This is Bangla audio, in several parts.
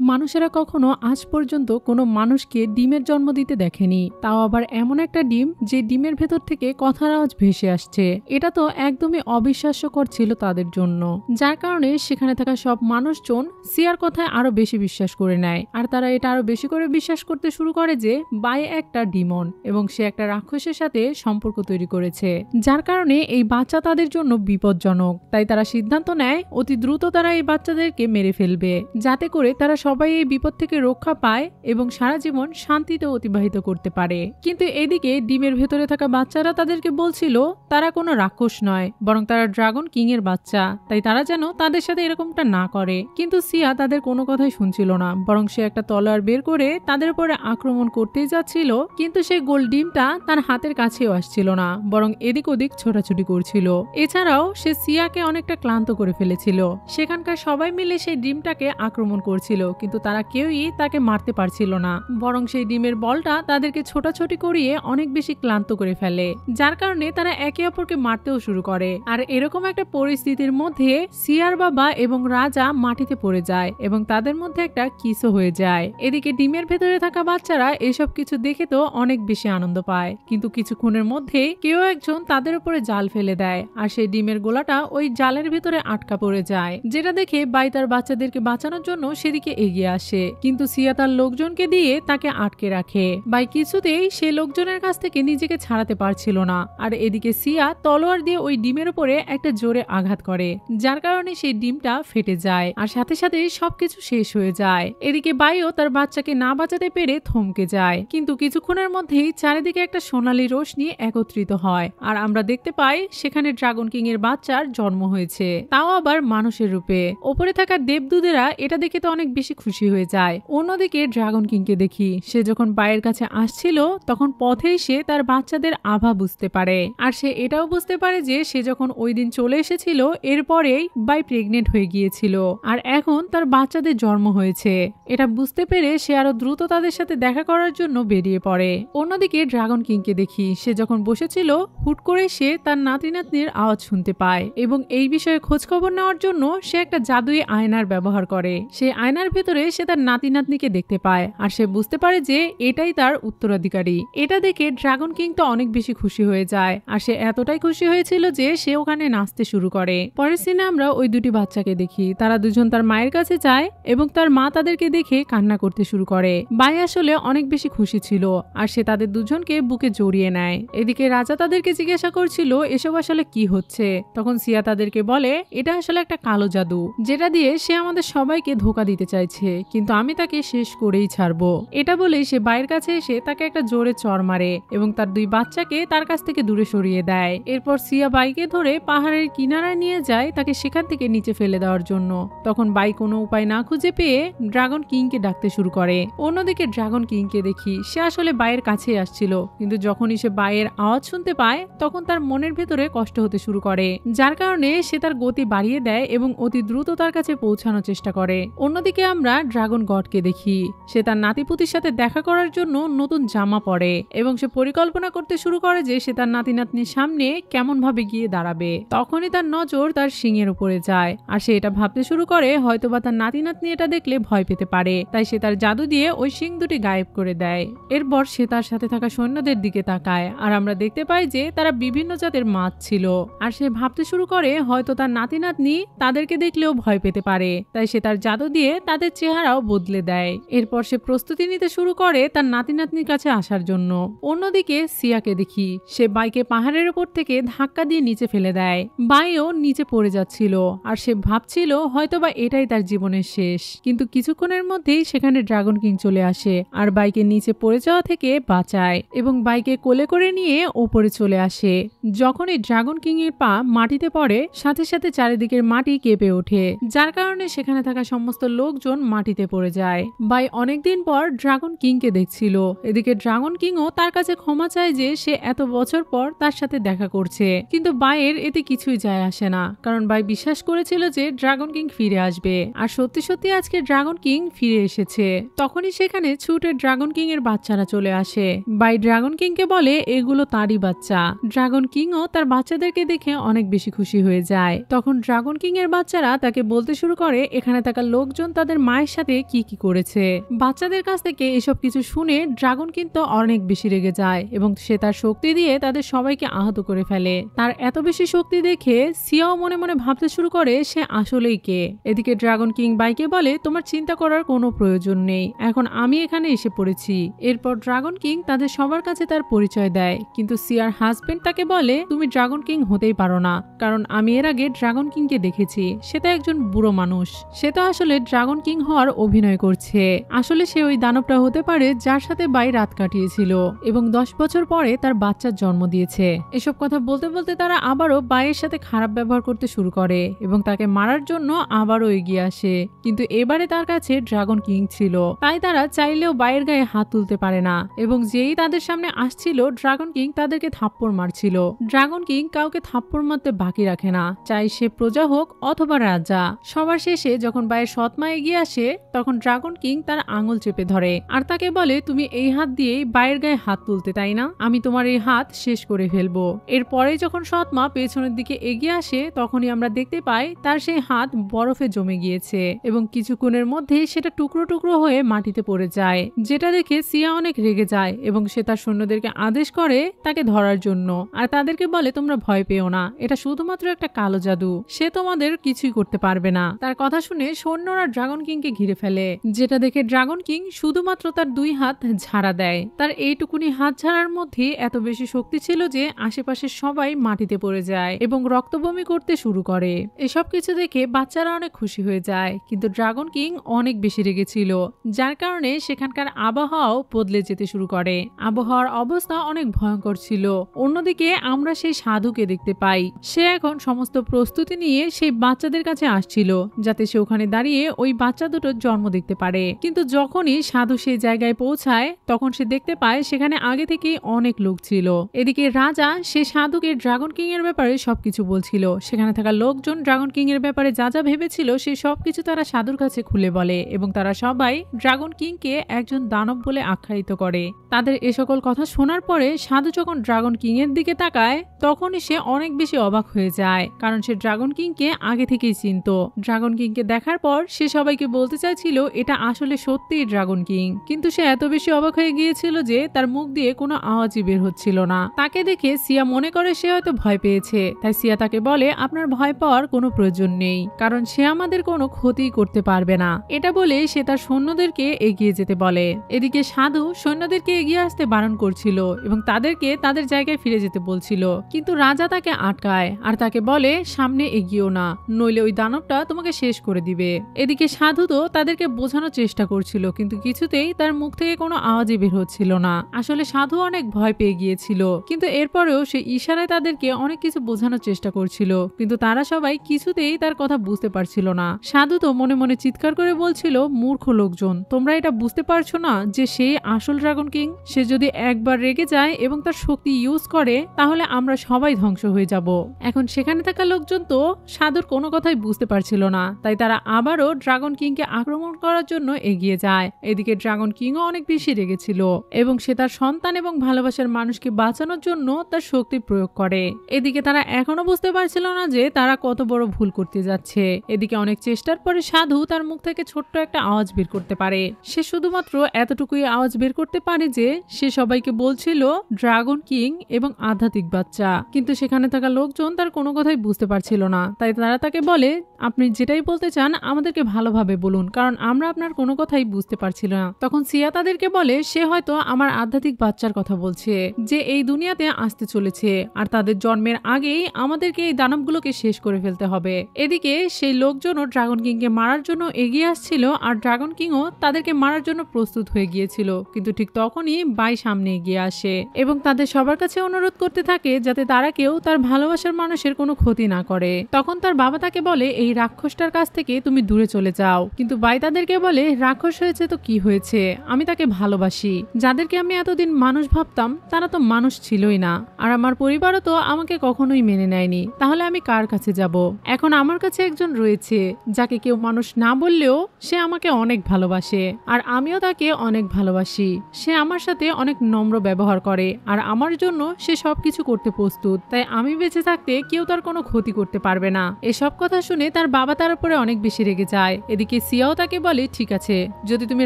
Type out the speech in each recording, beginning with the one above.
মানুষেরা কখনো আজ পর্যন্ত কোনো মানুষকে ডিমের জন্ম দিতে দেখেনি, তাও আবার এমন একটা ডিম যে ডিমের ভেতর থেকে কথার আওয়াজ ভেসে আসছে। এটা তো একদমই অবিশ্বাস্যকর ছিল তাদের জন্য, যার কারণে সেখানে থাকা সব মানুষজন সিয়ার কথায় আরো বেশি বিশ্বাস করে নেয়। আর তারা এটা আরো বেশি করে বিশ্বাস করতে শুরু করে যে বাই একটা ডিমন এবং সে একটা রাক্ষসের সাথে সম্পর্ক তৈরি করেছে, যার কারণে এই বাচ্চা তাদের জন্য বিপজ্জনক। তাই তারা সিদ্ধান্ত নেয় অতি দ্রুত তারা এই বাচ্চাদেরকে মেরে ফেলবে, যাতে করে তারা সবাই এই বিপদ থেকে রক্ষা পায় এবং সারা জীবন শান্তিতে অতিবাহিত করতে পারে। কিন্তু এদিকে ডিমের ভেতরে থাকা বাচ্চারা তাদেরকে বলছিল তারা কোনো রাক্ষস নয়, বরং তারা ড্রাগন কিং এর বাচ্চা, তাই তারা যেন তাদের সাথে এরকমটা না করে। কিন্তু সিয়া তাদের কোনো কথাই শুনছিল না, বরং সে একটা তলোয়ার বের করে তাদের উপরে আক্রমণ করতেই যাচ্ছিল। কিন্তু সেই গোল ডিমটা তার হাতের কাছেও আসছিল না, বরং এদিক ওদিক ছোটাছুটি করছিল। এছাড়াও সে সিয়াকে অনেকটা ক্লান্ত করে ফেলেছিল। সেখানকার সবাই মিলে সেই ডিমটাকে আক্রমণ করছিল, কিন্তু তারা কেউই তাকে মারতে পারছিল না, বরং সেই ডিমের বলটা তাদেরকে ছোটাছুটি করিয়ে অনেক বেশি ক্লান্ত করে ফেলে, যার কারণে তারা একে অপরকে মারতেও শুরু করে। আর এরকম একটা পরিস্থিতির মধ্যে সিয়ার বাবা এবং রাজা মাটিতে পড়ে যায় এবং তাদের মধ্যে একটা কিসও হয়ে যায়। এদিকে ডিমের ভেতরে থাকা বাচ্চারা এসব কিছু দেখে তো অনেক বেশি আনন্দ পায়, কিন্তু কিছুক্ষণের মধ্যেই কেউ একজন তাদের উপরে জাল ফেলে দেয় আর সেই ডিমের গোলাটা ওই জালের ভেতরে আটকা পড়ে যায়, যেটা দেখে বাই তার বাচ্চাদেরকে বাঁচানোর জন্য সেদিকে এগিয়ে আসে। কিন্তু সিয়া তার লোকজনকে দিয়ে তাকে আটকে রাখে। বাই কিছুতেই সে লোকজনের কাছ থেকে নিজেকে ছাড়াতে পারছিল না। আর এদিকে সিয়া তলোয়ার দিয়ে ওই ডিমের উপরে একটা জোরে আঘাত করে, যার কারণে সেই ডিমটা ফেটে যায় আর সাথে সাথে সবকিছু শেষ হয়ে যায়। এদিকে বাইও তার বাচ্চাকে না বাঁচাতে পেরে থমকে যায়, কিন্তু কিছুক্ষণের মধ্যেই চারিদিকে একটা সোনালী রোশনি একত্রিত হয় আর আমরা দেখতে পাই সেখানে ড্রাগন কিং এর বাচ্চার জন্ম হয়েছে, তাও আবার মানুষের রূপে। ওপরে থাকা দেবদূতেরা এটা দেখে তো অনেক বেশি খুশি হয়ে যায়। অন্যদিকে ড্রাগন কিংকে দেখি সে যখন বাইয়ের কাছে আসছিল তখন পথেই সে তার বাচ্চাদের আভা বুঝতে পারে। আর সে এটাও বুঝতে পারে যে সে যখন ওই দিন চলে এসেছিল এরপরেই বাই প্রেগনেন্ট হয়ে গিয়েছিল আর এখন তার বাচ্চাদের জন্ম হয়েছে। এটা বুঝতে পেরে সে আরো দ্রুত তাদের সাথে দেখা করার জন্য বেরিয়ে পড়ে। অন্যদিকে ড্রাগন কিংকে দেখি সে যখন বসেছিল হুট করে সে তার নাতি নাতনির আওয়াজ শুনতে পায় এবং এই বিষয়ে খোঁজ খবর নেওয়ার জন্য সে একটা জাদুই আয়নার ব্যবহার করে। সে আয়নার ভেতরে সে তার নাতি নাতনিকে দেখতে পায় আর সে বুঝতে পারে যে এটাই তার উত্তরাধিকারী। এটা দেখে ড্রাগন কিং তো অনেক বেশি খুশি হয়ে যায় আর সে এতটাই খুশি হয়েছিল যে সে ওখানে নাচতে শুরু করে। পরের সিনে আমরা ওই দুটি বাচ্চাকে দেখি, তারা দুজন তার মায়ের কাছে যায় এবং তার মা তাদেরকে দেখে কান্না করতে শুরু করে। বাই আসলে অনেক বেশি খুশি ছিল আর সে তাদের দুজনকে বুকে জড়িয়ে নেয়। এদিকে রাজা তাদেরকে জিজ্ঞাসা করছিল এসব আসলে কি হচ্ছে। তখন সিয়া তাদেরকে বলে এটা আসলে একটা কালো জাদু, যেটা দিয়ে সে আমাদের সবাইকে ধোকা দিতে চাইছে, কিন্তু আমি তাকে শেষ করেই ছাড়বো। এটা বলেই সে বাইরের কাছে এসে তাকে একটা জোরে চড় মারে এবং তার দুই বাচ্চাকে তার কাছ থেকে দূরে সরিয়ে দেয়। এরপর সিয়া বাইকে ধরে পাহাড়ের কিনারায় নিয়ে যায় তাকে সেখান থেকে নিচে ফেলে দেওয়ার জন্য। তখন বাই কোনো উপায় না খুঁজে পেয়ে ড্রাগন কিংকে ডাকতে শুরু করে। অন্যদিকে ড্রাগন কিংকে দেখি সে আসলে বাইয়ের কাছে আসছিল, কিন্তু যখনই সে বাইয়ের আওয়াজ শুনতে পায় তখন তার মনের ভেতরে কষ্ট হতে শুরু করে, যার কারণে সে তার গতি বাড়িয়ে দেয় এবং অতি দ্রুত তার কাছে পৌঁছানোর চেষ্টা করে। অন্যদিকে আমরা ড্রাগন গডকে দেখি সে তার নাতিপুতির সাথে দেখা করার জন্য নতুন জামা পরে এবং সে পরিকল্পনা করতে শুরু করে যে সে তার নাতি নাতনির সামনে কেমন ভাবে গিয়ে দাঁড়াবে। তখনই তার নজর তার শিংয়ের উপরে যায় আর সে এটা ভাবতে শুরু করে হয়তোবা তার নাতি নাতনি এটা দেখলে ভয় পেতে পারে, তাই সে তার জাদু দিয়ে ওই শিং দুটি গায়েব করে দেয়। এরপর সে তার সাথে থাকা সৈন্যদের দিকে তাকায় আর আমরা দেখতে পাই যে তারা বিভিন্ন জাতের মাছ ছিল আর সে ভাবতে শুরু করে হয়তো তার নাতি নাতনি তাদেরকে দেখলেও ভয় পেতে পারে, তাই সে তার জাদু দিয়ে তাদের চেহারাও বদলে দেয়। এরপর সে প্রস্তুতি নিতে শুরু করে তার নাতি নাতনির কাছে আসার জন্য। অন্যদিকে সিয়াকে দেখি সে বাইকে পাহাড়ের উপর থেকে ধাক্কা দিয়ে নিচে ফেলে দেয়। বাইও নিচে পড়ে যাচ্ছিল আর সে ভাবছিল হয়তোবা এটাই তার জীবনের শেষ, কিন্তু কিছুক্ষণের মধ্যেই সেখানে ড্রাগন কিং চলে আসে আর বাইকে নিচে পড়ে যাওয়া থেকে বাঁচায় এবং বাইকে কোলে করে নিয়ে ওপরে চলে আসে। যখনই ড্রাগন কিং এর পা মাটিতে পড়ে সাথে সাথে চারিদিকের মাটি কেঁপে ওঠে, যার কারণে সেখানে থাকা সমস্ত লোকজন মাটিতে পড়ে যায়। বাই অনেকদিন পর ড্রাগন কিংকে দেখছিল। এদিকে ড্রাগন কিংও তার কাছে ক্ষমা চায় যে সে এত বছর পর তার সাথে দেখা করছে, কিন্তু বাইয়ের এতে কিছুই যায় আসে না, কারণ বাই বিশ্বাস করেছিল যে ড্রাগন কিং ফিরে আসবে আর সত্যি সত্যি আজকে ড্রাগন কিং ফিরে এসেছে। তখনই সেখানে ছুটে ড্রাগন কিং এর বাচ্চারা চলে আসে। বাই ড্রাগন কিংকে বলে এগুলো তারই বাচ্চা। ড্রাগন কিংও তার বাচ্চাদেরকে দেখে অনেক বেশি খুশি হয়ে যায়। তখন ড্রাগন কিং এর বাচ্চারা তাকে বলতে শুরু করে এখানে থাকা লোকজন তাদের মায়ের সাথে কি কি করেছে। বাচ্চাদের কাছ থেকে এসব কিছু শুনে ড্রাগন কিন্তু অনেক বেশি রেগে যায় এবং সে তার শক্তি দিয়ে তাদের সবাইকে আহত করে ফেলে। তার এত বেশি শক্তি দেখে সিয়াও মনে মনে ভাবতে শুরু করে সে আসলেই কে। এদিকে ড্রাগন কিং বাইকে বলে, তোমার চিন্তা করার কোনো প্রয়োজন নেই, এখন আমি এখানে এসে পড়েছি। এরপর ড্রাগন কিং তাদের সবার কাছে তার পরিচয় দেয়, কিন্তু সিয়ার হাজবেন্ড তাকে বলে, তুমি ড্রাগন কিং হতেই পারো না, কারণ আমি এর আগে ড্রাগন কিংকে দেখেছি, সে তো একজন বুড়ো মানুষ, সে তো আসলে ড্রাগন কিং হওয়ার অভিনয় করছে। আসলে সে ওই দানবটা হতে পারে যার সাথে বাই রাত কাটিয়েছিল এবং 10 বছর পরে তার বাচ্চার জন্ম দিয়েছে। এসব কথা বলতে বলতে তারা আবারও বাইয়ের সাথে খারাপ ব্যবহার করতে শুরু করে এবং তাকে মারার জন্য আবারও এগিয়ে আসে, কিন্তু এবারে তার কাছে ড্রাগন কিং ছিল, তাই তারা চাইলেও বাইয়ের গায়ে হাত তুলতে পারে না এবং যেই তাদের সামনে আসছিল ড্রাগন কিং তাদেরকে থাপ্পড় মারছিল। ড্রাগন কিং কাউকে থাপ্পড় মারতে বাকি রাখে না, চাই সে প্রজা হোক অথবা রাজা। সবার শেষে যখন বাইয়ের সৎমা এগিয়ে আসে তখন ড্রাগন কিং তার আঙুল চেপে ধরে আর তাকে বলে, তুমি এই হাত দিয়েই বাইয়ের গায়ে হাত তুলতে, তাই না? আমি তোমার এই হাত শেষ করে ফেলবো। এরপরে যখন সৎমা পেছনের দিকে এগিয়ে আসে তখনই আমরা দেখতে পাই তার সেই হাত বরফে জমে গিয়েছে এবং কিছুক্ষণের মধ্যে সেটা টুকরো টুকরো হয়ে মাটিতে পড়ে যায়, যেটা দেখে সিয়া অনেক রেগে যায় এবং সে তার সৈন্যদেরকে আদেশ করে তাকে ধরার জন্য আর তাদেরকে বলে, তোমরা ভয় পেও না, এটা শুধুমাত্র একটা কালো জাদু, সে তোমাদের কিছুই করতে পারবে না। তার কথা শুনে সৈন্যরা ড্রাগন কিংকে ঘিরে ফেলে, যেটা দেখে ড্রাগন কিং শুধুমাত্র তার 2 হাত ঝাড়া দেয়। তার এইটুকুনি হাত ঝাড়ার মধ্যে এত বেশি শক্তি ছিল যে আশেপাশের সবাই মাটিতে পড়ে যায় এবং রক্তবমি করতে শুরু করে। এসব কিছু দেখে বাচ্চারা অনেক খুশি হয়ে যায়, কিন্তু ড্রাগন কিং অনেক বেশি রেগেছিল, যার কারণে সেখানকার আবহাওয়াও বদলে যেতে শুরু করে। আবহাওয়ার অবস্থা অনেক ভয়ঙ্কর ছিল। অন্যদিকে আমরা সেই সাধুকে দেখতে পাই, সে এখন সমস্ত প্রস্তুতি নিয়ে সেই বাচ্চাদের কাছে আসছিল যাতে সে ওখানে দাঁড়িয়ে ওই বাচ্চা দুটোর জন্ম দেখতে পারে। কিন্তু যখনই সাধু সেই জায়গায় পৌঁছায় তখন সে দেখতে পায় সেখানে আগে থেকেই অনেক লোক ছিল। এদিকে রাজা সে সাধুকে ড্রাগন কিং এর ব্যাপারে সবকিছু বলছিল। সেখানে থাকা লোকজন ড্রাগন কিং এর ব্যাপারে যা যা ভেবেছিল সেই সবকিছু তারা সাধুর কাছে খুলে বলে এবং তারা সবাই ড্রাগন কিংকে একজন দানব বলে আখ্যায়িত করে। তাদের এ সকল কথা শোনার পরে সাধু যখন ড্রাগন কিং এর দিকে তাকায় তখনই সে অনেক বেশি অবাক হয়ে যায়, কারণ সে ড্রাগন কিংকে আগে থেকেই চিনত। ড্রাগন কিংকে দেখার পর সে সবাইকে বলতে চাইছিল এটা আসলে সত্যিই ড্রাগন কিং, কিন্তু সে এত বেশি অবাক হয়ে গিয়েছিল যে তার মুখ দিয়ে কোনো আওয়াজই বের হচ্ছিল না। তাকে দেখে সিয়া মনে করে সে হয়তো ভয় পেয়েছে, তাই সিয়া তাকে বলে, আপনার ভয় পাওয়ার কোনো প্রয়োজন নেই, কারণ সে আমাদের কোনো ক্ষতি করতে পারবে না। এটা বলে সে তার সৈন্যদেরকে এগিয়ে যেতে বলে। এদিকে সাধু সৈন্যদেরকে এগিয়ে আসতে বারণ করছিল এবং তাদেরকে তাদের জায়গায় ফিরে যেতে বলছিল, কিন্তু রাজা তাকে আটকায় আর তাকে বলে, সামনে এগিয়েও না, নইলে ওই দানবটা তোমাকে শেষ করে দিবে। এদিকে সাধু তো তাদেরকে বোঝানোর চেষ্টা করছিল, কিন্তু কিছুতেই তার মুখ থেকে কোনো আওয়াজই বের হচ্ছিল না। আসলে সাধু অনেক ভয় পেয়ে গিয়েছিল, কিন্তু এরপরেও সে ইশারায় তাদেরকে অনেক কিছু বোঝানোর চেষ্টা করছিল, কিন্তু তারা সবাই কিছুতেই তার কথা বুঝতে পারছিল না। সাধু তো মনে মনে চিৎকার করে বলছিল, মূর্খ লোকজন, তোমরা এটা বুঝতে পারছো না যে সে আসল ড্রাগন কিং? সে যদি একবার রেগে যায় এবং তার শক্তি ইউজ করে তাহলে আমরা সবাই ধ্বংস হয়ে যাব। এখন সেখানে থাকা লোকজন তো সাধুর কোনো কথাই বুঝতে পারছিল না, তাই তারা আবারও ড্রাগন কিংকে আক্রমণ করার জন্য এগিয়ে যায়। এদিকে ড্রাগন কিংও অনেক বেশি রেগেছিল এবং সে তার সন্তান এবং ভালোবাসার মানুষকে বাঁচানোর জন্য তার শক্তি প্রয়োগ করে। এদিকে তারা এখনো বুঝতে পারছিল না যে তারা কত বড় ভুল করতে যাচ্ছে। এদিকে অনেক চেষ্টার পরে সাধু তার মুখ থেকে ছোট্ট একটা আওয়াজ বের করতে পারে। সে শুধুমাত্র এতটুকুই আওয়াজ বের করতে পারে যে সে সবাইকে বলছিল ড্রাগন কিং এবং আধ্যাত্মিক বাচ্চা, কিন্তু সেখানে থাকা লোকজন তার কোনো কথাই বুঝতে পারছিল না। তাই তারা তাকে বলে, আপনি যেটাই বলতে চান আমাদেরকে ভালোভাবে বলুন, কারণ আমরা আপনার কোনো কথাই বুঝতে পারছিল না। তখন সিয়া তাদেরকে বলে, সে হয়তো আমার আধ্যাত্মিক বাচ্চার কথা বলছে যে এই দুনিয়াতে আসতে চলেছে আর তাদের জন্মের আগেই আমাদেরকে এই দানবগুলোকে শেষ করে ফেলতে হবে। এদিকে সেই লোকজনও ড্রাগন কিংকে মারার জন্য এগিয়ে আসছিল আর ড্রাগন কিংও তাদেরকে মারার জন্য প্রস্তুত হয়ে গিয়েছিল, কিন্তু ঠিক তখনই বাই সামনে এগিয়ে আসে এবং তাদের সবার কাছে অনুরোধ করতে থাকে যাতে তারা কেউ তার ভালোবাসার মানুষের কোনো ক্ষতি না করে। তখন তার বাবা তাকে বলে, এই রাক্ষসটার কাছ থেকে তুমি দূরে চলে যাও, কিন্তু বাই তাদেরকে বলে, রাক্ষস হয়েছে তো কি হয়েছে, আমি তাকে ভালোবাসি। যাদেরকে আমি এতদিন মানুষ ভাবতাম তারা তো মানুষ ছিলই না, আর আমার পরিবারও তো আমাকে কখনোই মেনে নেয়নি, তাহলে আমি কার কাছে যাব? এখন আমার কাছে একজন রয়েছে যাকে কেউ মানুষ না বললেও সে আমাকে অনেক ভালোবাসে আর আমিও তাকে অনেক ভালোবাসি। সে আমার সাথে অনেক নম্র ব্যবহার করে আর আমার জন্য সে সবকিছু করতে প্রস্তুত, তাই আমি বেঁচে থাকতে কেউ তার কোনো ক্ষতি করতে পারবে না। এসব কথা শুনে তার বাবা তার উপরে অনেক বেশি রেগে যায়। এদিকে সিয়াও তাকে বলে ঠিক আছে, যদি তুমি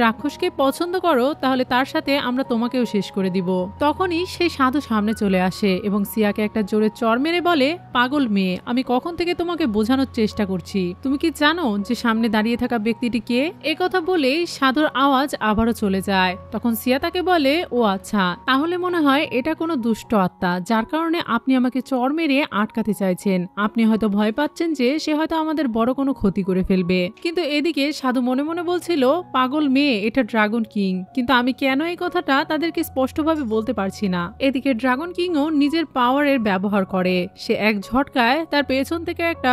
রাক্ষসকে পছন্দ করো তাহলে তার সাথে আমরা তোমাকেও শেষ করে দিব। তখনই সেই সাধু সামনে চলে আসে এবং সিয়াকে একটা জোরে চড় মেরে বলে, পাগল মেয়ে, আমি কখন থেকে তোমাকে বোঝানোর চেষ্টা করছি, তুমি কি জানো যে সামনে দাঁড়িয়ে থাকা ব্যক্তিটি কে? একথা বলে সাধুর আওয়াজ আবারও চলে যায়। তখন সিয়া তাকে বলে, ও আচ্ছা, তাহলে মনে হয় এটা কোনো দুষ্ট আত্মা, যার কারণে আপনি আমাকে চড় মেরে আটকাতে চাইছেন। আপনি হয়তো ভয় পাচ্ছেন যে সে হয়তো আমাদের বড় কোনো ক্ষতি করে ফেলবে। কিন্তু এদিকে সাধু মনে মনে বলছিল, পাগল মেয়ে, এটা ড্রাগন কিং, কিন্তু আমি কেন এই কথাটা তাদেরকে স্পষ্টভাবে বলতে পারছি না। এদিকে ড্রাগন কিংও নিজের পাওয়ারের ব্যবহার করে। সে এক ঝটকায় তার পেছন থেকে একটা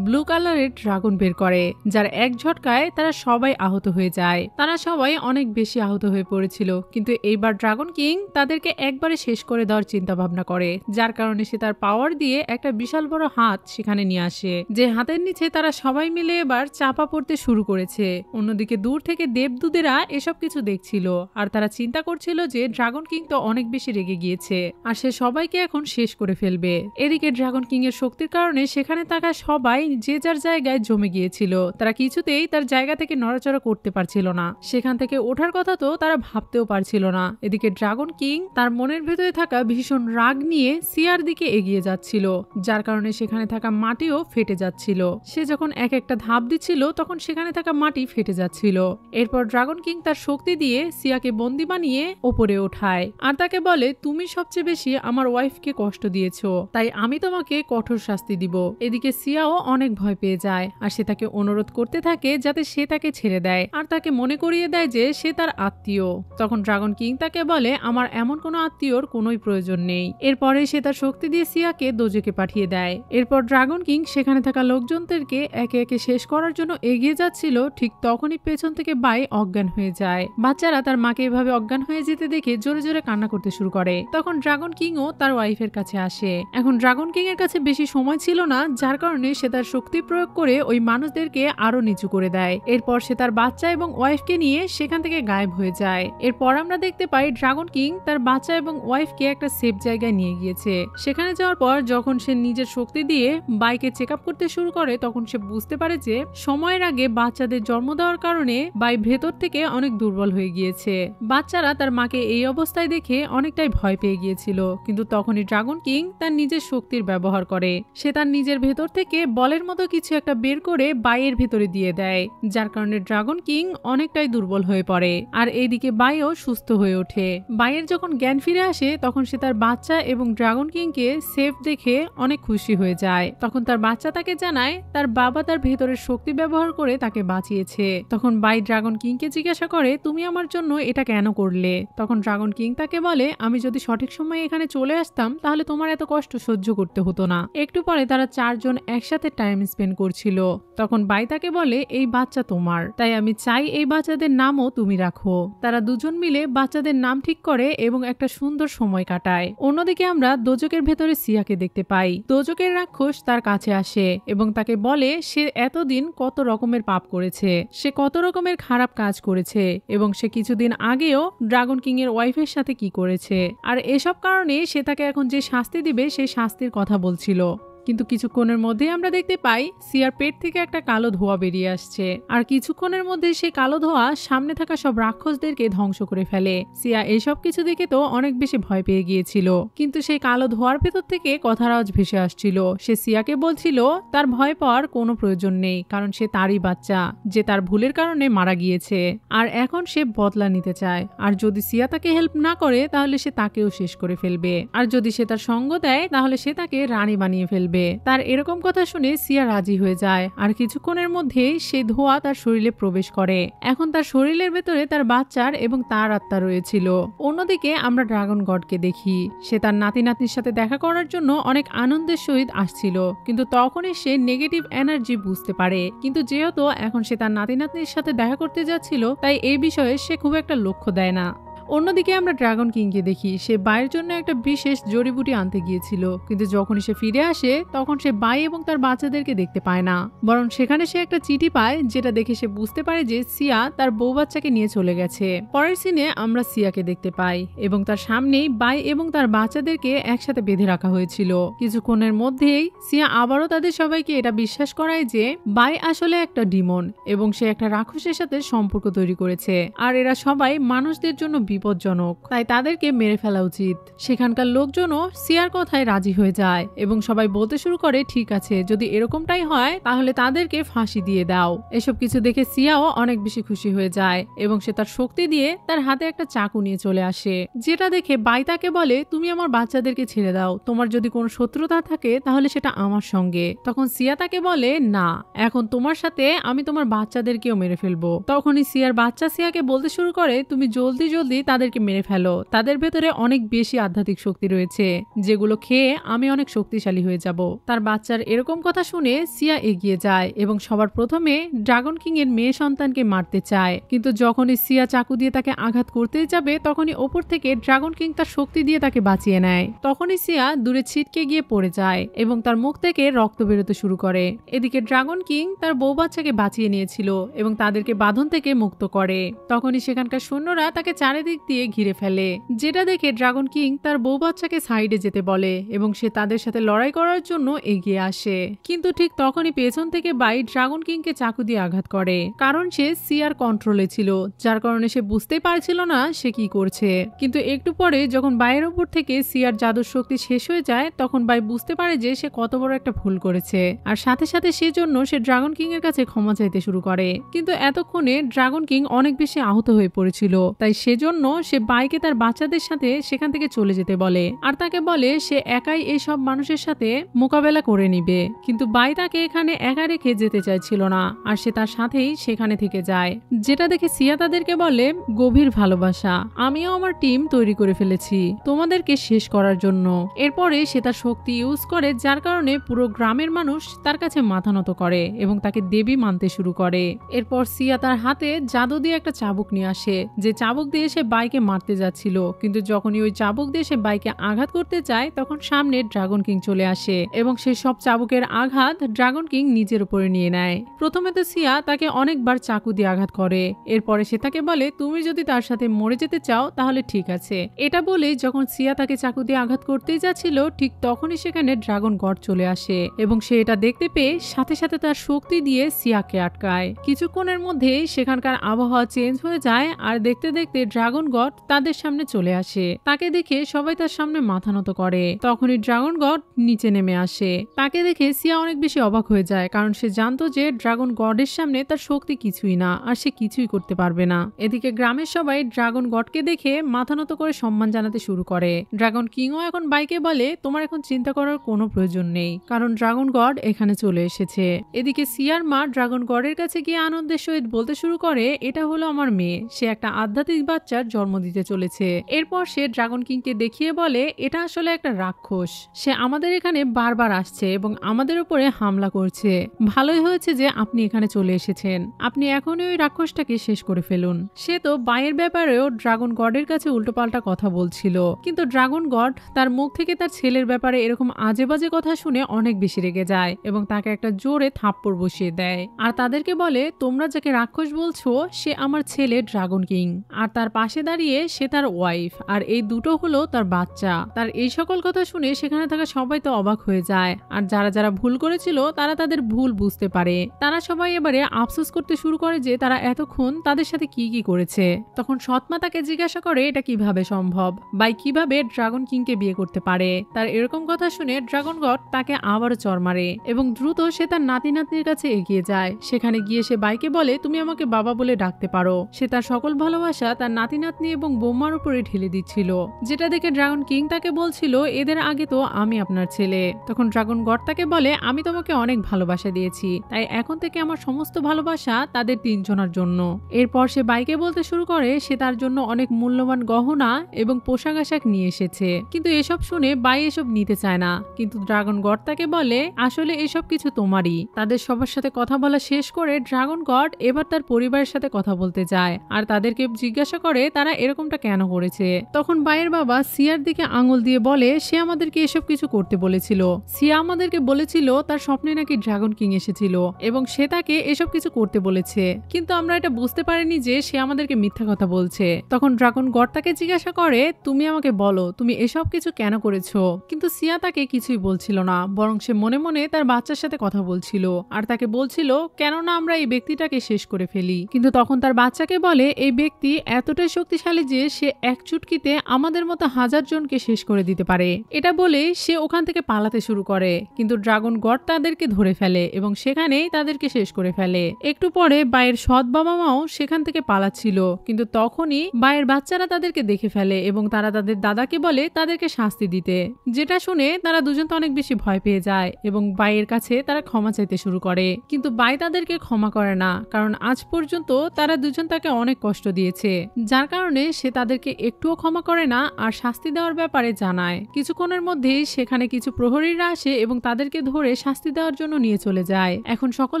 ব্লু কালারের ড্রাগন বের করে, যার এক ঝটকায় তারা সবাই আহত হয়ে যায়। তারা সবাই অনেক বেশি আহত হয়ে পড়েছিল, কিন্তু এইবার ড্রাগন কিং তাদেরকে একবারে শেষ করে দেওয়ার চিন্তা ভাবনা করে, যার কারণে সে তার পাওয়ার দিয়ে একটা বিশাল বড় হাত সেখানে নিয়ে আসে, যে হাতের নিচে তারা সবাই মিলে এবার চাপা পড়তে শুরু করেছে। অন্যদিকে দূর থেকে দেবদূতেরা এসব কিছু দেখছিল, আর তারা চিন্তা করছিল যে ড্রাগন কিং তো অনেক বেশি রেগে গিয়েছে আর সে সবাইকে এখন শেষ করে ফেলবে। এদিকে ড্রাগন কিং এর শক্তির কারণে সেখানে থাকা সবাই যে যার জায়গায় জমে গিয়েছিল। তারা কিছুতেই তার জায়গা থেকে নড়াচড়া করতে পারছিল না, সেখান থেকে ওঠার কথা তো তারা ভাবতেও পারছিল না। এদিকে ড্রাগন কিং তার মনের ভেতরে থাকা ভীষণ রাগ নিয়ে সিয়ার দিকে এগিয়ে যাচ্ছিল, যার কারণে সেখানে থাকা মাটিও ফেটে যাচ্ছিল। সে যখন এক একটা ধাপ দিচ্ছিল তখন সেখানে থাকা মাটি ফেটে যাচ্ছিল। এরপর ড্রাগন কিং তার শক্তি দিয়ে সিয়াকে বন্দি বানিয়ে ওপরে ওঠায় আর তাকে বলে, তুমি সবচেয়ে বেশি আমার ওয়াইফকে কষ্ট দিয়েছো, তাই আমি তোমাকে কঠোর শাস্তি দিব। এদিকে সিয়াও অনেক ভয় পেয়ে যায় আর সে তাকে অনুরোধ করতে থাকে যাতে সে তাকে ছেড়ে দেয় আর তাকে মনে করিয়ে দেয় যে সে তার আত্মীয়। তখন ড্রাগন কিং তাকে বলে, আমার এমন কোনো আত্মীয়র কোনোই প্রয়োজন নেই। এরপরে সে তার শক্তি দিয়ে সিয়াকে দোজকে পাঠিয়ে দেয়। এরপর ড্রাগন কিং সেখানে থাকা লোকজনদেরকে একে একে শেষ করার জন্য এগিয়ে যাচ্ছিল, ঠিক তখনই পেছন থেকে বাই অজ্ঞান হয়ে যায়। বাচ্চারা তার মাকে এভাবে অজ্ঞান হয়ে যেতে দেখে জোরে জোরে কান্না করতে শুরু করে। তখন ড্রাগন কিংও তার ওয়াইফের কাছে আসে। এখন ড্রাগন কিং এর কাছে বেশি সময় ছিল না, যার কারণে সে তার শক্তি প্রয়োগ করে ওই মানুষদেরকে আরো নিচু করে দেয়। এরপর সে তার বাচ্চা এবং ওয়াইফকে নিয়ে সেখান থেকে গায়েব হয়ে যায়। এরপর আমরা দেখতে পাই ড্রাগন কিং তার বাচ্চা এবং ওয়াইফকে একটা সেফ জায়গায় নিয়ে গিয়েছে। সেখানে যাওয়ার পর যখন সে নিজের শক্তি দিয়ে বাইকে চেক আপ করতে শুরু করে তখন সে বুঝতে পারে যে সময়ের আগে বাচ্চাদের জন্ম দেওয়ার কারণে বাই ভেতর থেকে অনেক দুর্বল হয়ে গিয়েছে। বাচ্চারা তার মাকে এই অবস্থায় দেখে অনেকটাই ভয় পেয়ে গিয়েছিল, কিন্তু তখনই ড্রাগন কিং তার নিজের শক্তির ব্যবহার করে। সে তার নিজের ভেতর থেকে বলের মতো কিছু একটা বের করে বাইয়ের ভেতরে দিয়ে দেয়, যার কারণে ড্রাগন কিং অনেকটাই দুর্বল হয়ে পড়ে আর এইদিকে বাইও সুস্থ হয়ে ওঠে। বাইয়ের যখন জ্ঞান ফিরে আসে তখন সে তার বাচ্চা এবং ড্রাগন কিংকে সেফ দেখে অনেক খুশি হয়ে যায়। তখন তার বাচ্চা তাকে জানায় তার বাবা তার ভেতরের শক্তি ব্যবহার করে তাকে বাঁচিয়েছে। তখন বাই ড্রাগন কিংকে জিজ্ঞাসা করে, তুমি আমার জন্য এটা কেন করলে? তখন ড্রাগন কিং তাকে বলে, আমি যদি সঠিক সময়ে এখানে চলে আসতাম তাহলে তোমার এত কষ্ট সহ্য করতে হতো না। একটু পরে তারা চারজন একসাথে টাইম স্পেন্ড করছিল। তখন বাই তাকে বলে, এই বাচ্চা তোমার, তাই আমি চাই এই বাচ্চাদের নামও তুমি রাখো। তারা দুজন মিলে বাচ্চাদের নাম ঠিক করে এবং একটা সুন্দর সময় কাটায়। অন্যদিকে আমরা দোজকের ভেতরে সিয়াকে দেখতে পাই। দোজকের রাক্ষস তার কাছে আসে এবং তাকে বলে সে এতদিন কত রকমের পাপ করেছে, সে কত রকমের খারাপ কাজ করেছে এবং সে কিছুদিন আগেও ড্রাগন কিং এর ওয়াইফের সাথে কি করেছে, আর এসব কারণে সে তাকে এখন যে শাস্তি দিবে সেই শাস্তির কথা বলছিল। কিন্তু কিছুক্ষণের মধ্যে আমরা দেখতে পাই সিয়ার পেট থেকে একটা কালো ধোঁয়া বেরিয়ে আসছে আর কিছুক্ষণের মধ্যে সেই কালো ধোঁয়া সামনে থাকা সব রাক্ষসদেরকে ধ্বংস করে ফেলে। সিয়া এইসব কিছু দেখে তো অনেক বেশি ভয় পেয়ে গিয়েছিল, কিন্তু সেই কালো ধোঁয়ার ভেতর থেকে কথার আওয়াজ ভেসে আসছিল। সে সিয়াকে বলছিল তার ভয় পাওয়ার কোনো প্রয়োজন নেই, কারণ সে তারই বাচ্চা যে তার ভুলের কারণে মারা গিয়েছে আর এখন সে বদলা নিতে চায়। আর যদি সিয়া তাকে হেল্প না করে তাহলে সে তাকেও শেষ করে ফেলবে, আর যদি সে তার সঙ্গ দেয় তাহলে সে তাকে রানী বানিয়ে ফেলবে। তার এরকম কথা শুনে সিয়া রাজি হয়ে যায় আর কিছুক্ষণের মধ্যেই সে ধোঁয়া তার শরীরে প্রবেশ করে। এখন তার শরীরের ভেতরে তার বাচ্চার এবং তার আত্মা রয়েছিল। অন্যদিকে আমরা ড্রাগন গডকে দেখি, সে তার নাতি নাতনির সাথে দেখা করার জন্য অনেক আনন্দের সহিত আসছিল, কিন্তু তখনই সে নেগেটিভ এনার্জি বুঝতে পারে। কিন্তু যেহেতু এখন সে তার নাতি নাতনির সাথে দেখা করতে যাচ্ছিল তাই এই বিষয়ে সে খুব একটা লক্ষ্য দেয় না। অন্যদিকে আমরা ড্রাগন কিংকে দেখি সে বাইয়ের জন্য একটা বিশেষ জড়িবুটি আনতে গিয়েছিল, কিন্তু যখনই সে ফিরে আসে তখন সে বাই এবং তার বাচ্চাদেরকে দেখতে পায় না, বরং সেখানে সে একটা চিঠি পায় যেটা দেখে সে বুঝতে পারে যে সিয়া তার বউ বাচ্চাকে নিয়ে চলে গেছে। পরের সিনে আমরা সিয়াকে দেখতে পাই এবং তার সামনেই বাই এবং তার বাচ্চাদেরকে একসাথে বেঁধে রাখা হয়েছিল। কিছুক্ষণের মধ্যেই সিয়া আবারও তাদের সবাইকে এটা বিশ্বাস করায় যে বাই আসলে একটা ডিমন এবং সে একটা রাক্ষসের সাথে সম্পর্ক তৈরি করেছে, আর এরা সবাই মানুষদের জন্য বিপজ্জনক, তাই তাদেরকে মেরে ফেলা উচিত। সেখানকার লোকজনও সিয়ার কথায় রাজি হয়ে যায় এবং সবাই বলতে শুরু করে, ঠিক আছে, যদি এরকমটাই হয় তাহলে তাদেরকে ফাঁসি দিয়ে দাও। এসব কিছু দেখে সিয়াও অনেক বেশি খুশি হয়ে যায় এবং সে তার শক্তি দিয়ে তার হাতে একটা চাকু নিয়ে চলে আসে, যেটা দেখে বাই তাকে বলে, তুমি আমার বাচ্চাদেরকে ছেড়ে দাও, তোমার যদি কোনো শত্রুতা থাকে তাহলে সেটা আমার সঙ্গে। তখন সিয়া তাকে বলে, না, এখন তোমার সাথে আমি তোমার বাচ্চাদেরকেও মেরে ফেলবো। তখনই সিয়ার বাচ্চা সিয়াকে বলতে শুরু করে, তুমি জলদি জলদি তাদেরকে মেরে ফেলো, তাদের ভেতরে অনেক বেশি আধ্যাত্মিক শক্তি রয়েছে যেগুলো খেয়ে আমি অনেক শক্তিশালী হয়ে যাব। তার বাচ্চার এরকম কথা শুনে সিয়া এগিয়ে যায় এবং সবার প্রথমে ড্রাগন কিং এর মেয়ে সন্তানকে মারতে চায়, কিন্তু যখনই সিয়া চাকু দিয়ে তাকে আঘাত করতেই যাবে তখনই ওপর থেকে ড্রাগন কিং তার শক্তি দিয়ে তাকে বাঁচিয়ে নেয়। তখনই সিয়া দূরে ছিটকে গিয়ে পড়ে যায় এবং তার মুখ থেকে রক্ত বেরোতে শুরু করে। এদিকে ড্রাগন কিং তার বউ বাচ্চাকে বাঁচিয়ে নিয়েছিল এবং তাদেরকে বাঁধন থেকে মুক্ত করে। তখনই সেখানকার সৈন্যরা তাকে চারিদিক দিয়ে ঘিরে ফেলে, যেটা দেখে ড্রাগন কিং তার বউ বাচ্চাকে সাইডে যেতে বলে এবং সে তাদের সাথে লড়াই করার জন্য এগিয়ে আসে। কিন্তু ঠিক তখনই পেছন থেকে বাই ড্রাগন কিংকে চাকু দিয়ে আঘাত করে, কারণ সে সিয়ার কন্ট্রোলে ছিল, যার কারণে সে বুঝতেই পারছিল না সে কি করছে। কিন্তু একটু পরে যখন বাইয়ের উপর থেকে সিয়ার জাদুর শক্তি শেষ হয়ে যায় তখন বাই বুঝতে পারে যে সে কত বড় একটা ভুল করেছে, আর সাথে সাথে সেজন্য সে ড্রাগন কিং এর কাছে ক্ষমা চাইতে শুরু করে। কিন্তু এতক্ষণে ড্রাগন কিং অনেক বেশি আহত হয়ে পড়েছিল, তাই সেজন্য সে বাইকে তার বাচ্চাদের সাথে সেখান থেকে চলে যেতে বলে, আর তাকে বলে সে একাই এই সব মানুষের সাথে মোকাবেলা করে নিবে। কিন্তু বাই তাকে এখানে একা রেখে যেতে চাইছিল না, আর সে তার সাথেই সেখানে থেকে যায়, যেটা দেখে সিয়া তাদেরকে বলে, গভীর ভালোবাসা, আমিও আমার টিম তৈরি করে ফেলেছি তোমাদেরকে শেষ করার জন্য। এরপরে সে তার শক্তি ইউজ করে, যার কারণে পুরো গ্রামের মানুষ তার কাছে মাথা নত করে এবং তাকে দেবী মানতে শুরু করে। এরপর সিয়া তার হাতে জাদু দিয়ে একটা চাবুক নিয়ে আসে, যে চাবুক দিয়ে সে বাইকে মারতে যাচ্ছিল, কিন্তু যখনই ওই চাবুক দিয়ে সে বাইকে আঘাত করতে চায় তখন সামনে ড্রাগন কিং চলে আসে এবং সে সব চাবুকের আঘাত ড্রাগন কিং নিজের উপরে নিয়ে নেয়। প্রথমে তো সিয়া তাকে অনেকবার চাকু দিয়ে আঘাত করে, এরপরে সে তাকে বলে, তুমি যদি তার সাথে মরে যেতে চাও তাহলে ঠিক আছে। এটা বলে যখন সিয়া তাকে চাকু দিয়ে আঘাত করতেই যাচ্ছিল ঠিক তখনই সেখানে ড্রাগন গড চলে আসে এবং সে এটা দেখতে পেয়ে সাথে সাথে তার শক্তি দিয়ে সিয়াকে আটকায়। কিছুক্ষণের মধ্যেই সেখানকার আবহাওয়া চেঞ্জ হয়ে যায়, আর দেখতে দেখতে ড্রাগন গড তাদের সামনে চলে আসে। তাকে দেখে সবাই তার সামনে মাথা নত করে। তখনই ড্রাগন গড নিচে নেমে আসে। তাকে দেখে সিয়া অনেক বেশি অবাক হয়ে যায়, কারণ সে জানতো যে ড্রাগন গডের সামনে তার শক্তি কিছুই না, আর সে কিছুই করতে পারবে না। এদিকে গ্রামের সবাই ড্রাগন গডকে দেখে মাথা নত করে সম্মান জানাতে শুরু করে। ড্রাগন কিংও এখন বাইকে বলে, তোমার এখন চিন্তা করার কোনো প্রয়োজন নেই, কারণ ড্রাগন গড এখানে চলে এসেছে। এদিকে সিয়ার মা ড্রাগন গডের কাছে গিয়ে আনন্দের সহিত বলতে শুরু করে, এটা হলো আমার মেয়ে, সে একটা আধ্যাত্মিক বাচ্চার জন্ম দিতে চলেছে। এরপর সে ড্রাগন কিংকে দেখিয়ে বলে, এটা আসলে একটা রাক্ষস, সে আমাদের এখানে বারবার আসছে এবং আমাদের উপরে হামলা করছে। ভালোই হয়েছে যে আপনি এখানে চলে এসেছেন, আপনি এখনই ওই রাক্ষসটাকে শেষ করে ফেলুন। সে তো বাইয়ের ব্যাপারেও ড্রাগন গডের কাছে উল্টোপাল্টা কথা বলছিল, কিন্তু ড্রাগন গড তার মুখ থেকে তার ছেলের ব্যাপারে এরকম আজে বাজে কথা শুনে অনেক বেশি রেগে যায় এবং তাকে একটা জোরে থাপ্পড় বসিয়ে দেয়, আর তাদেরকে বলে, তোমরা যাকে রাক্ষস বলছো সে আমার ছেলে ড্রাগন কিং, আর তার পাশে দাঁড়িয়ে সে তার ওয়াইফ, আর এই দুটো হলো তার বাচ্চা। তার এই সকল কথা শুনে সেখানে থাকা সবাই তো অবাক হয়ে যায়, আর যারা যারা ভুল করেছিল তারা তাদের ভুল বুঝতে পারে। তারা সবাই এবারে আফসোস করতে শুরু করে যে তারা এতক্ষণ তাদের সাথে কি কি করেছে। তখন সৎমা তাকে জিজ্ঞাসা করে এটা কিভাবে সম্ভব, বাই কিভাবে ড্রাগন কিংকে বিয়ে করতে পারে। তার এরকম কথা শুনে ড্রাগন গড তাকে আবারও চড় মারে এবং দ্রুত সে তার নাতি নাতনির কাছে এগিয়ে যায়। সেখানে গিয়ে সে বাইকে বলে, তুমি আমাকে বাবা বলে ডাকতে পারো। সে তার সকল ভালোবাসা তার নাতি নাতনি এবং বোম্মার উপরে ঢেলে দিচ্ছিল, যেটা দেখে ড্রাগন কিং তাকে বলছিল, এদের আগে তো আমি আপনার ছেলে। তখন ড্রাগন গড তাকে বলে, আমি তোমাকে অনেক ভালোবাসা দিয়েছি, তাই এখন থেকে আমার সমস্ত ভালোবাসা তাদের তিনজনের জন্য। এরপর সে বাইকে বলতে শুরু করে সে তার জন্য অনেক মূল্যবান গহনা এবং পোশাক আশাক নিয়ে এসেছে, কিন্তু এসব শুনে বাই এসব নিতে চায় না। কিন্তু ড্রাগন গড তাকে বলে, আসলে এসব কিছু তোমারই। তাদের সবার সাথে কথা বলা শেষ করে ড্রাগন গড এবার তার পরিবারের সাথে কথা বলতে যায়, আর তাদেরকে জিজ্ঞাসা করে তারা এরকমটা কেন করেছে। তখন বাইয়ের বাবা সিয়ার দিকে আঙুল দিয়ে বলে সে আমাদেরকে এসব কিছু করতে বলেছিল। সিয়া আমাদেরকে বলেছিল তার স্বপ্নে নাকি ড্রাগন কিং এসেছিল এবং সে তাকে এসব কিছু করতে বলেছে, কিন্তু আমরা এটা বুঝতে পারিনি যে সে আমাদেরকে মিথ্যা কথা বলছে। তখন ড্রাগন গড তাকে জিজ্ঞাসা করে তুমি আমাকে বলো তুমি এসব কিছু কেন করেছো, কিন্তু সিয়া তাকে কিছুই বলছিল না, বরং সে মনে মনে তার বাচ্চার সাথে কথা বলছিল আর তাকে বলছিল কেননা আমরা এই ব্যক্তিটাকে শেষ করে ফেলি। কিন্তু তখন তার বাচ্চাকে বলে এই ব্যক্তি এতটাই শক্তিশালী যে সে এক চুটকিতে আমাদের মতো 1000 জনকে শেষ করে দিতে পারে। এটা বলে সে ওখান থেকে পালাতে শুরু করে, কিন্তু ড্রাগন গড তাদেরকে ধরে ফেলে এবং সেখানেই তাদেরকে শেষ করে ফেলে। একটু পরে বাইয়ের সৎ বাবা মাও সেখান থেকে পালাচ্ছিল, কিন্তু তখনই বাইয়ের বাচ্চারা তাদেরকে দেখে ফেলে এবং তারা তাদের দাদাকে বলে তাদেরকে শাস্তি দিতে, যেটা শুনে তারা দুজন তো অনেক বেশি ভয় পেয়ে যায় এবং বাইয়ের কাছে তারা ক্ষমা চাইতে শুরু করে। কিন্তু বাই তাদেরকে ক্ষমা করে না, কারণ আজ পর্যন্ত তারা দুজন তাকে অনেক কষ্ট দিয়েছে, যার কারণে সে তাদেরকে একটুও ক্ষমা করে না আর শাস্তি দেওয়ার ব্যাপারে জানায়। কিছুক্ষণের মধ্যেই সেখানে কিছু প্রহরীরা আসে এবং তাদেরকে ধরে শাস্তি দেওয়ার জন্য নিয়ে চলে যায়। এখন সকল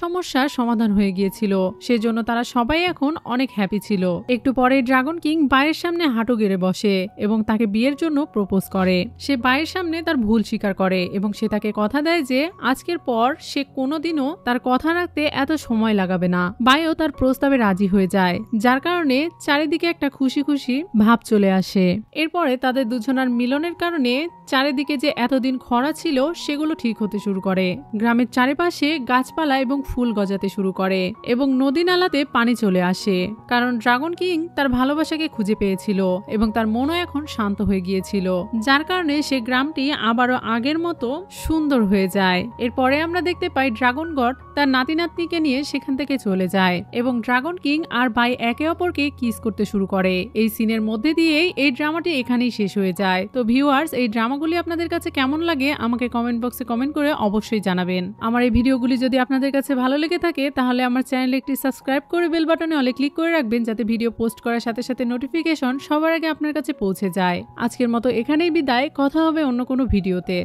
সমস্যার সমাধান হয়ে গিয়েছিল, সেজন্য তারা সবাই এখন অনেক হ্যাপি ছিল। একটু পরে ড্রাগন কিং বাইয়ের সামনে হাঁটু গেড়ে বসে এবং তাকে বিয়ের জন্য প্রপোজ করে। সে বাইয়ের সামনে তার ভুল স্বীকার করে এবং সে তাকে কথা দেয় যে আজকের পর সে কোনোদিনও তার কথা রাখতে এত সময় লাগাবে না। বাইও তার প্রস্তাবে রাজি হয়ে যায়, যার কারণে চারিদিকে একটা খুশি খুশি ভাব চলে আসে। এরপরে তাদের দুজনার মিলনের কারণে চারিদিকে যে এতদিন খরা ছিল সেগুলো ঠিক হতে শুরু করে। গ্রামের চারিপাশে গাছপালা এবং ফুল গজাতে শুরু করে এবং নদী নালাতে পানি চলে আসে, কারণ ড্রাগন কিং তার ভালোবাসাকে খুঁজে পেয়েছিল এবং তার মনও এখন শান্ত হয়ে গিয়েছিল, যার কারণে সে গ্রামটি আবারও আগের মতো সুন্দর হয়ে যায়। এরপরে আমরা দেখতে পাই ড্রাগন গড তার নাতি নাতনিকে নিয়ে সেখান থেকে চলে যায় এবং ড্রাগন কিং আর বাই একে অপরকে কিস করতে শুরু করে। এই সিনের মধ্যে দিয়েই এই ড্রামাটি এখানেই শেষ হয়ে যায়। তো ভিউয়ার্স, এই ড্রামাগুলি আপনাদের কাছে কেমন লাগে আমাকে কমেন্ট বক্সে কমেন্ট করে অবশ্যই জানাবেন। আমার এই ভিডিওগুলি যদি আপনাদের কাছে ভালো লেগে থাকে তাহলে আমার চ্যানেলে একটি সাবস্ক্রাইব করে বেল বাটনে অলে ক্লিক করে রাখবেন, যাতে ভিডিও পোস্ট করার সাথে সাথে নোটিফিকেশন সবার আগে আপনার কাছে পৌঁছে যায়। আজকের মতো এখানেই বিদায়, কথা হবে অন্য কোনো ভিডিওতে।